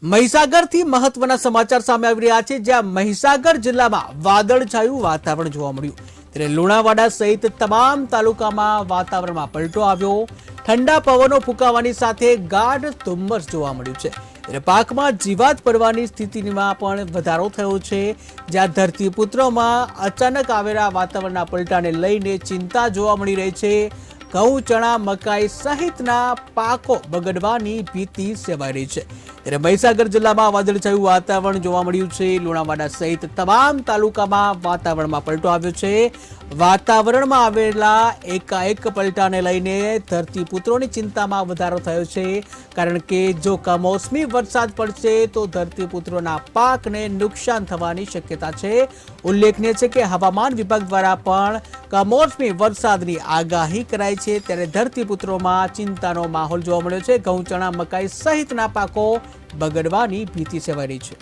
મહીસાગરથી મહત્વના સમાચાર સામે આવી રહ્યા છે, જ્યાં મહીસાગર જિલ્લામાં વાદળછાયું વાતાવરણ જોવા મળ્યું ત્યારે લુણાવાડા સહિત તમામ તાલુકામાં વાતાવરણમાં પલટો આવ્યો। ઠંડા પવનો ફૂંકાવાની સાથે ગાઢ ધુમ્મસ જોવા મળ્યું છે ત્યારે પાકમાં જીવાત પડવાની સ્થિતિમાં પણ વધારો થયો છે, જ્યાં ધરતીપુત્રોમાં અચાનક આવેલા વાતાવરણના પલટાને લઈને ચિંતા જોવા મળી રહી છે। ઘઉં, ચણા, મકાઈ સહિતના પાકો બગડવાની ભીતિ સેવાઈ રહી છે ત્યારે મહીસાગર જિલ્લામાં વાદળછાયું વાતાવરણ જોવા મળ્યું છે। લુણાવાડા સહિત તમામ તાલુકામાં વાતાવરણમાં પલટો આવ્યો છે। વાતાવરણમાં આવેલા એકાએક પલટાને લઈને ધરતીપુત્રોની ચિંતામાં વધારો થયો છે, કારણ કે જો કમોસમી વરસાદ પડશે તો ધરતીપુત્રોના પાકને નુકસાન થવાની શક્યતા છે। ઉલ્લેખનીય છે કે હવામાન વિભાગ દ્વારા પણ કમોસમી વરસાદની આગાહી કરાઈ છે ત્યારે ધરતીપુત્રોમાં ચિંતાનો માહોલ જોવા મળ્યો છે। ઘઉં, ચણા, મકાઈ સહિતના પાકો બગડવાની ભીતિ સેવાઈ રહી છે।